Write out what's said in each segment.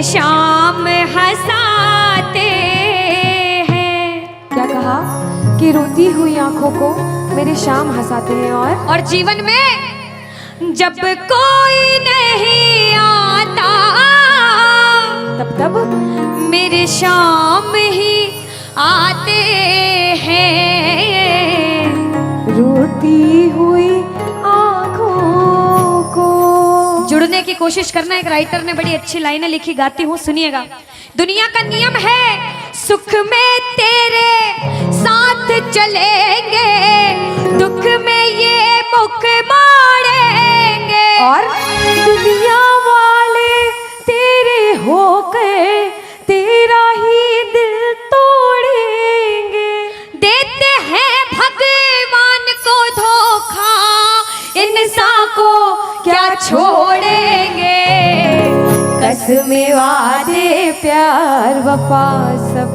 मेरे शाम हंसाते हैं। क्या कहा कि रोती हुई आंखों को मेरे शाम हंसाते हैं। और जीवन में जब कोई नहीं आता तब मेरे शाम ही आते हैं। रोती हुई आंखों को जुड़ने की कोशिश करना। एक राइटर ने बड़ी अच्छी लाइनें लिखी, गाती हूँ, सुनिएगा। दुनिया का नियम है सुख में तेरे साथ चलेंगे, दुख में ये मुख मोड़ेंगे। और दुनिया वाले तेरे होकर तेरा ही दिल तोड़ेंगे। देते हैं भगवान को धोखा, इंसान को क्या छोड़ेंगे। कसमें वादे प्यार वफा सब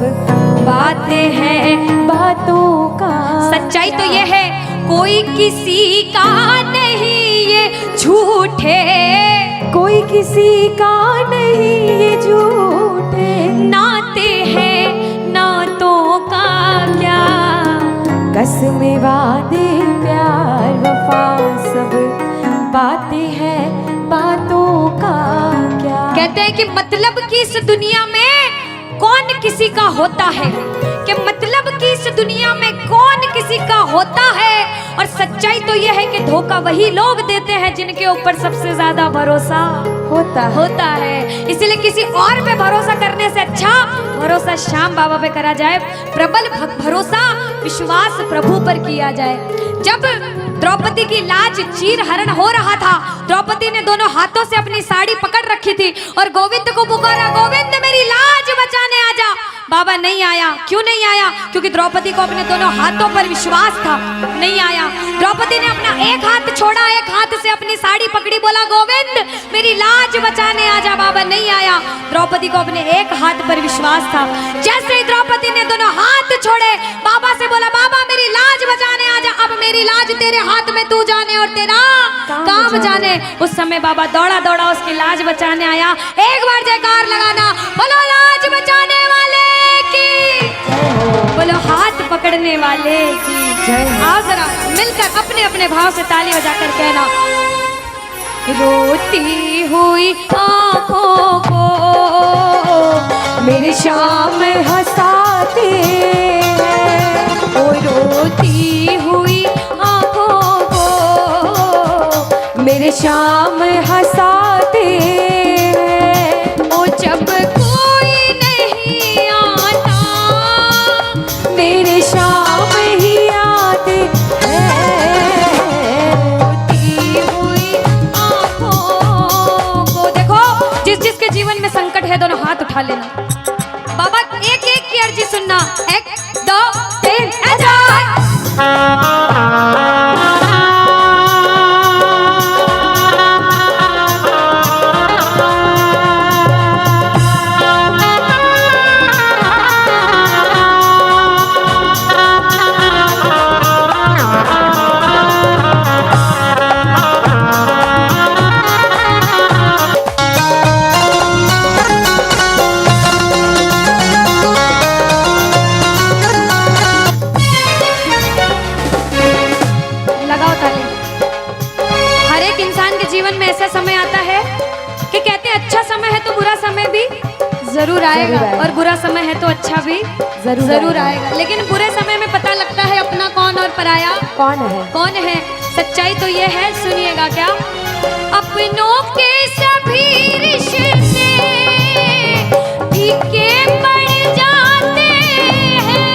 बातें हैं बातों का। सच्चाई तो ये है कोई किसी का नहीं ये झूठे, कोई किसी का नहीं ये झूठे। नाते हैं नातों का क्या। कसमें वादे प्यार वफा सब बातें हैं बातों का क्या। कहते हैं कि मतलब की इस दुनिया में कौन किसी का होता है, कि मतलब की इस दुनिया में कौन किसी का होता है। और सच्चाई तो यह है कि धोखा वही लोग देते हैं जिनके ऊपर सबसे ज्यादा भरोसा होता है। इसलिए किसी और पे भरोसा करने से अच्छा भरोसा श्याम बाबा पे करा जाए। प्रबल भरोसा विश्वास प्रभु पर किया जाए। जब द्रौपदी की लाज चीर हरण हो रहा था, द्रौपदी ने दोनों हाथों से अपनी साड़ी पकड़ रखी थी और गोविंद को पुकारा, गोविंद मेरी लाज बचाने आजा। बाबा नहीं आया। क्यों नहीं आया? क्योंकि द्रौपदी को अपने दोनों हाथों पर विश्वास था। नहीं आया। द्रौपदी ने अपना एक हाथ छोड़ा, एक हाथ से अपनी साड़ी पकड़ी, बोला गोविंद मेरी लाज बचाने आजा। बाबा नहीं आया। द्रौपदी को अपने एक हाथ पर विश्वास था। जैसे ही द्रौपदी ने दोनों हाथ छोड़े, बाबा से बोला बाबा मेरी लाज बचाने आजा। अब मेरी लाज तेरे हाथ में, तू जाने और तेरा काम जाने। उस समय बाबा दौड़ा दौड़ा उसकी लाज बचाने आया। एक बार जयकार लगाना, बोलो लाज बचाने वाले की, बोलो हाथ पकड़ने वाले की जय। आओ जरा मिलकर अपने अपने भाव से ताली बजाकर कहना, रोती हुई आंखों को मेरे शाम हंसाते हैं। ओ रोती हुई आंखों को मेरे शाम हंसाते हैं। ओ जब कोई नहीं आता मेरे शाम ही आते हैं। रोती हुई आंखों को। देखो जिस जिसके जीवन में संकट है दोनों हाथ उठा लेना। बाबा एक एक की अर्जी सुनना। 1 2 3 जरूर आएगा और बुरा समय है तो अच्छा भी जरूर आएगा। लेकिन बुरे समय में पता लगता है अपना कौन और पराया कौन है। सच्चाई तो ये है, सुनिएगा क्या। अपनों के सभी रिश्ते फीके पड़ जाते हैं।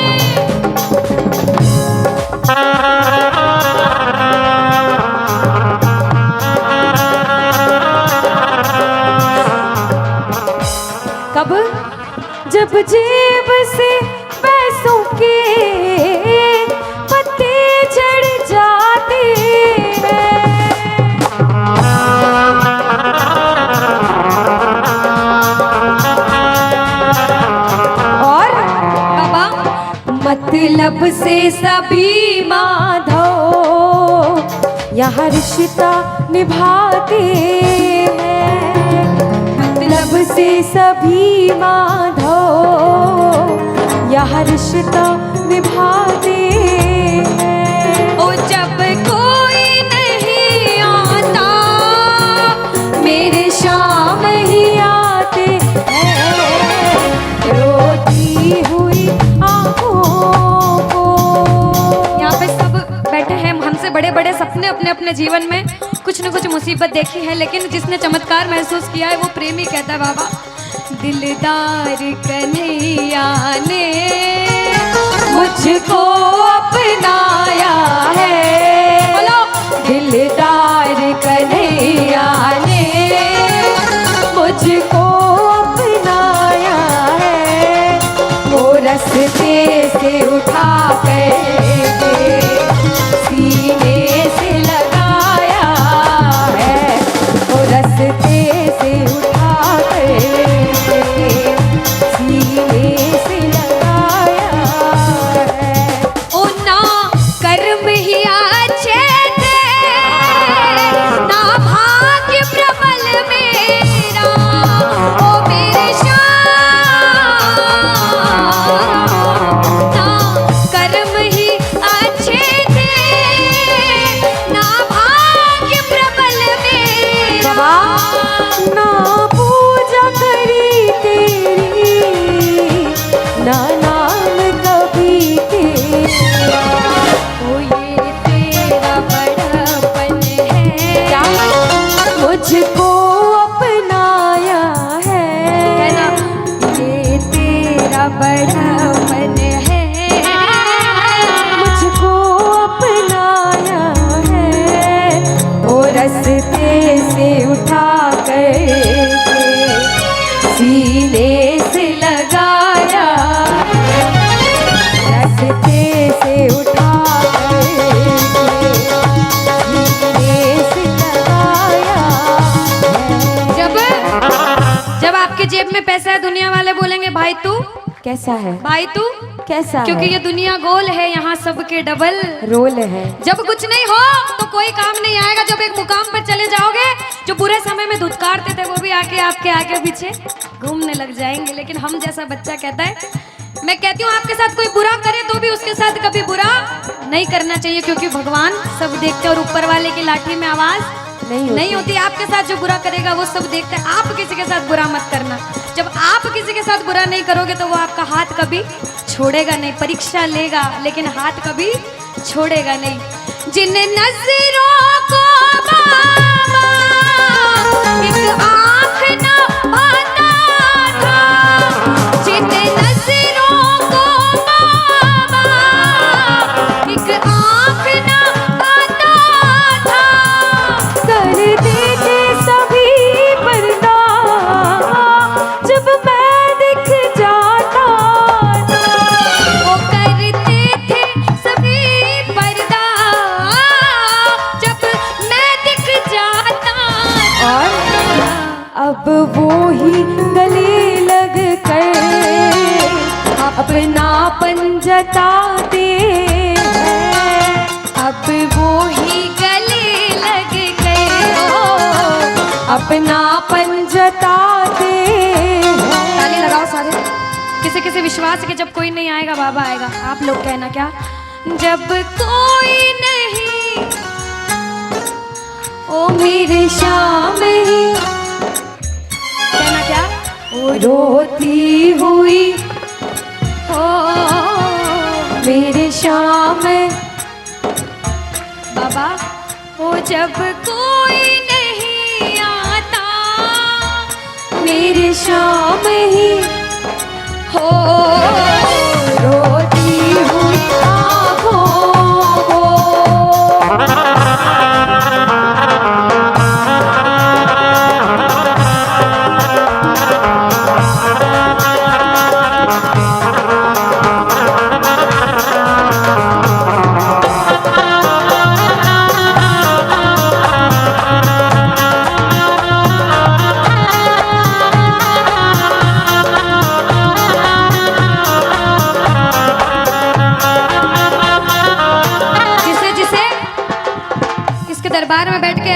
कब? जब जेब से पैसों के पत्ते झड़ जाते हैं। और बाबा मतलब से सभी माधो यहाँ रिश्ता निभाते हैं। मतलब से सभी माधो यह रिश्ता निभाते हैं। ओ जब कोई नहीं आता मेरे शाम ही आते हैं, रोती हुई आंखों को। यहाँ पे सब बैठे हैं, हमसे बड़े बड़े सपने अपने अपने जीवन में कुछ न कुछ मुसीबत देखी है, लेकिन जिसने चमत्कार महसूस किया है वो प्रेमी कहता है बाबा, दिलदार कन्हैया ने मुझको अपनाया है, बोलो दिलदार कन्हैया ने मुझको अपनाया है। वो रस्ते से उठा कर सीने से लगाया है, वो रस्ते से उठा कर सीने से लगाया है। ओ ना कर्म ही अच्छे थे, ना भाग्य प्रबल मेरा, ओ मेरे श्याम, ना कर्म ही अच्छे थे, ना भाग्य प्रबल मेरा। ना पूजा करी तेरी, ना नाम कभी तेरा। ओ ये तेरा बड़पन है, क्या मुझको अपनाया है ना, है, ये तेरा बड़पन है, मुझको अपनाया है। वो रस्ते से उठा कर सीने से लगाया, रस्ते से उठा कर सीने से लगाया है। जब आपके जेब में पैसा है, दुनिया वाले बोलेंगे भाई तू, कैसा है, भाई तू, कैसा क्योंकि है? ये दुनिया गोल है, यहाँ सबके डबल रोल है। जब कुछ नहीं हो तो कोई काम नहीं आएगा, जब एक मुकाम पर चले जाओगे, जो बुरे समय में धुतकारते थे वो भी आके आपके आगे पीछे घूमने लग जाएंगे। लेकिन हम जैसा बच्चा कहता है, मैं कहती हूँ आपके साथ कोई बुरा करे तो भी उसके साथ कभी बुरा नहीं करना चाहिए, क्योंकि भगवान सब देखते हैं और ऊपर वाले की लाठी में आवाज नहीं होती। आपके साथ जो बुरा करेगा वो सब देखते हैं। आप किसी के साथ बुरा मत करना। जब आप किसी के साथ बुरा नहीं करोगे तो वो आपका हाथ कभी छोड़ेगा नहीं, परीक्षा लेगा लेकिन हाथ कभी छोड़ेगा नहीं। जिन नजरों को बाबा एक आँख न पाता था, जिन नजरों को बाबा एक आँख न पाता था, कर देते सभी पर्दा जब मैं दिख जाता था। वो करते थे सभी पर्दा जब मैं दिख जाता था। और अब वो ही गले लग कर अपनापन जताते हैं। अब वो ही गले लग गए, अपनापन जताते हैं। ताली लगाओ सारे। किसी किसी विश्वास के जब कोई नहीं आएगा बाबा आएगा। आप लोग कहना क्या, जब कोई नहीं ओ मेरे शाम ही, कहना क्या, ओ रोती हुई ओ मेरे शाम, बाबा ओ जब कोई नहीं आता मेरे शाम ही हो, रोती हुई आँखों को।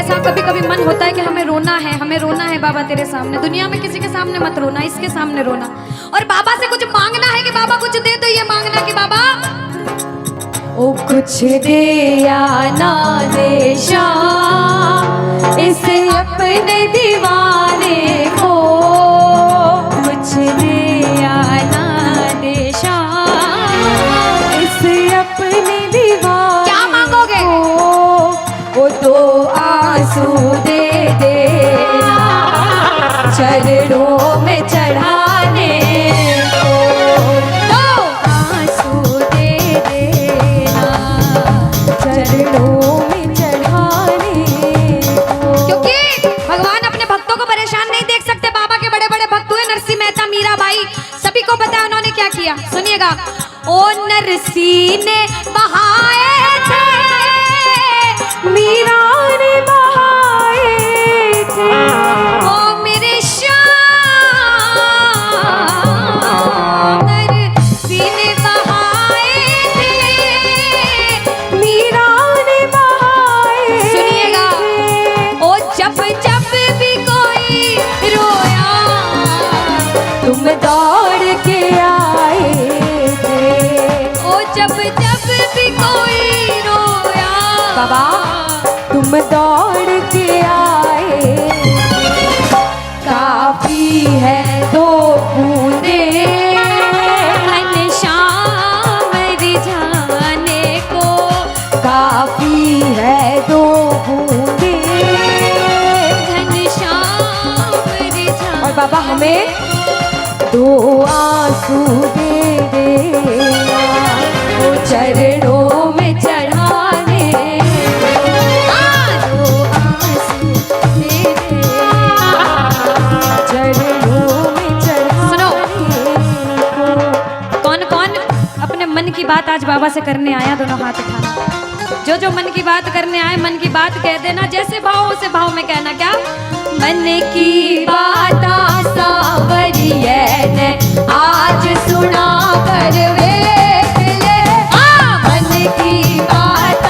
ऐसा कभी कभी मन होता है कि हमें रोना है बाबा तेरे सामने। दुनिया में किसी के सामने मत रोना, इसके सामने रोना। और बाबा से कुछ मांगना है कि बाबा कुछ दे, तो ये मांगना कि बाबा ओ कुछ दे या ना दे शाम इस अपने दीवाने को, कुछ दे या ना दे शाम इस अपने दीवाने क्या मांगोगे? वो तो आंसू दे देना चरणों में चढ़ाने को, तो आंसू दे देना चरणों में चढ़ाने को। क्योंकि भगवान अपने भक्तों को परेशान नहीं देख सकते। बाबा के बड़े बड़े भक्त हुए नरसिंह मेहता, मीराबाई, सभी को पता है उन्होंने क्या किया। सुनिएगा। ओ नरसिंह ने बहाए थे, मीरा ने बहाए थे, ओ मेरे श्याम नरसिंह ने बहाए थे, मीरा ने बहाए। सुनिएगा। ओ जब जब भी कोई रोया तुम दौड़ के आए थे, ओ जब जब भी कोई रोया बाबा तुम दौड़ के आए। काफी है दो बूंदे घनश्याम रिझाने को, काफी है दो बूंदे। घनश्याम रिझाने। और बाबा हमें दो आंसू दे देना वो चरणों में चढ़ाने को, दो आंसू दे देना चरणों में सुनो। चढ़ाने को। कौन कौन अपने मन की बात आज बाबा से करने आया, दोनों हाथ उठाना। जो जो मन की बात करने आए, मन की बात कह देना। जैसे भाव उसे भाव में कहना। क्या? मन की बात सावरिये ने आज सुना कर वेख ले। मन की बात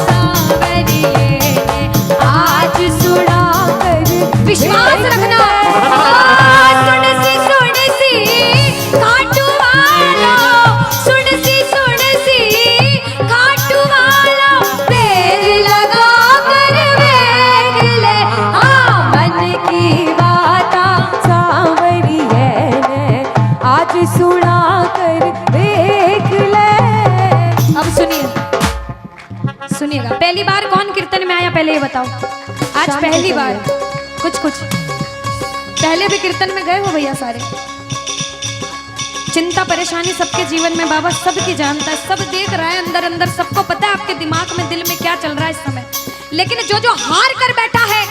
सावरिये ने आज सुना कर विश्वास रखना। सुन सी खाटू वाला, सुन सी खाटू वाला, पैर लगा कर वेख ले। मन की बात सावरिये ने आज सुना कर देख ले। अब सुनिएगा। पहली बार कौन कीर्तन में आया पहले ये बताओ। आज शाम पहली के बार। समय। कुछ पहले भी कीर्तन में गए हो भैया सारे। चिंता परेशानी सबके जीवन में बाबा सबकी जानता है, सब देख रहा है अंदर अंदर, सबको पता है आपके दिमाग में दिल में क्या चल रहा है इस समय। लेकिन जो हार कर बैठा है,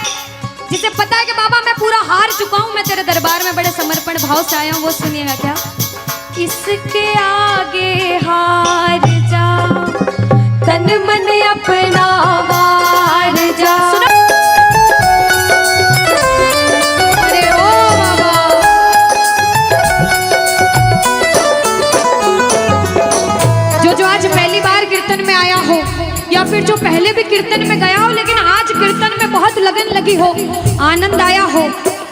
जिसे पता है कि बाबा मैं पूरा हार चुका हूं, मैं तेरे दरबार में बड़े समर्पण भाव से आया हूं, वो सुनिएगा। क्या? इसके आगे हार जा, तन मन अपना वार जा। अरे ओ बाबा, जो आज पहली बार कीर्तन में आया हो, या फिर जो पहले भी कीर्तन में गया हो लेकिन आज कीर्तन में बहुत लगन लगी हो, आनंद आया हो,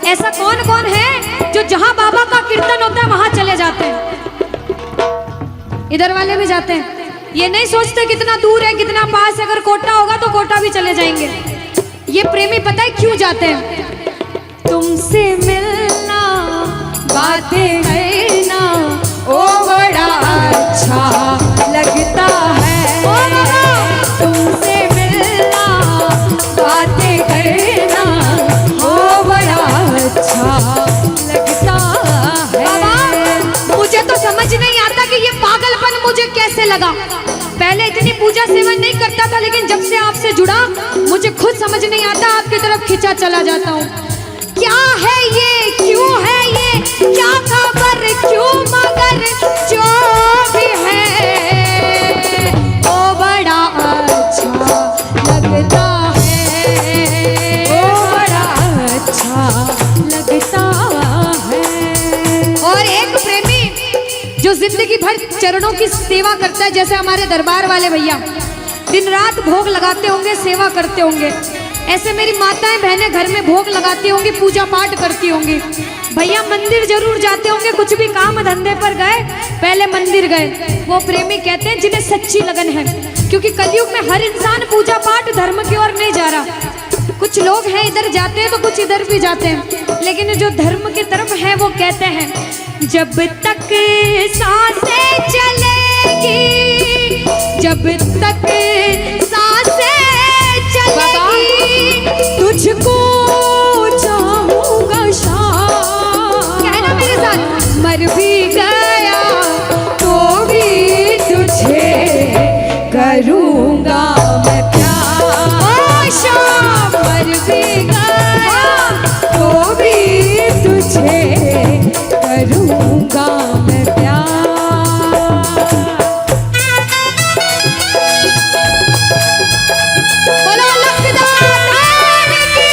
ऐसा कौन कौन है जो जहां बाबा का कीर्तन होता है वहां चले जाते हैं? इधर वाले भी जाते हैं। ये नहीं सोचते कितना दूर है कितना पास है, अगर कोटा होगा तो कोटा भी चले जाएंगे। ये प्रेमी पता है क्यों जाते हैं? तुमसे मिलना बातें करना ओ बड़ा अच्छा लगता है। तुमसे मिलना बातें करना ओ बड़ा अच्छा लगता है। बाबा मुझे तो समझ नहीं आता कि ये पागलपन मुझे कैसे लगा। पहले इतनी पूजा सेवन नहीं करता था, लेकिन जब से आपसे जुड़ा मुझे खुद समझ नहीं आता, आपकी तरफ खिंचा चला जाता हूँ। क्या है ये, क्यों है ये, क्या खबर, क्यों, मगर जो भी है वो बड़ा अच्छा लगता है, ओ बड़ा अच्छा लगता है। और एक प्रेमी जो जिंदगी भर चरणों की सेवा करता है, जैसे हमारे दरबार वाले भैया दिन रात भोग लगाते होंगे, सेवा करते होंगे, ऐसे मेरी माताएं बहनें घर में भोग लगाती होंगी, पूजा पाठ करती होंगी। भैया मंदिर जरूर जाते होंगे, कुछ भी काम धंधे पर गए पहले मंदिर गए। वो प्रेमी कहते हैं जिन्हें सच्ची लगन है, क्योंकि कलयुग में हर इंसान पूजा पाठ धर्म की ओर नहीं जा रहा। कुछ लोग हैं इधर जाते हैं तो कुछ इधर भी जाते हैं, लेकिन जो धर्म की तरफ है वो कहते हैं जब तक सांसें चलेगी, जब तक सांसें चलेगी, तुझको चाहूंगा शाम। कहना मेरे साथ, मर भी गया तो भी तुझे करूंगा मैं प्यार। ओ शाम, मर भी गया तो भी तुझे करूंगा मैं प्यार। बोलो लखदार की।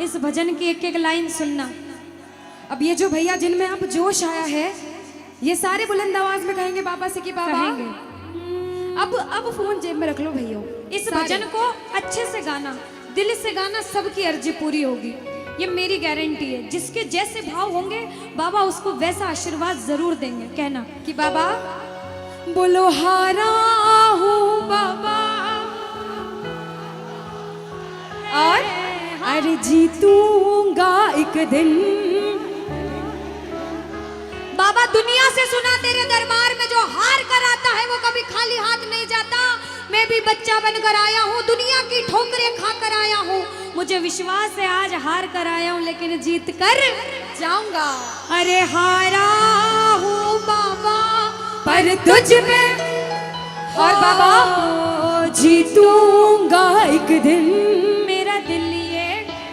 इस भजन की एक एक लाइन सुनना। अब ये जो भैया जिनमें अब जोश आया है, ये सारे बुलंद आवाज में कहेंगे बाबा से कि बाबा कहेंगे। अब फोन जेब में रख लो भैया। इस भजन को अच्छे से गाना, दिल से गाना, सबकी अर्जी पूरी होगी, ये मेरी गारंटी है। जिसके जैसे भाव होंगे बाबा उसको वैसा आशीर्वाद जरूर देंगे। कहना कि बाबा बोलो हारा हूँ बाबा और अरे जीतूंगा एक दिन। बाबा दुनिया से सुना तेरे दरबार में जो हार कर आता है वो कभी खाली हाथ नहीं जाता। मैं भी बच्चा बनकर आया हूँ, दुनिया की ठोकरें खाकर आया हूँ। मुझे विश्वास है आज हार कर आया हूँ लेकिन जीत कर जाऊंगा। अरे हारा हूँ बाबा पर तुझ में और बाबा जीतूंगा एक दिन।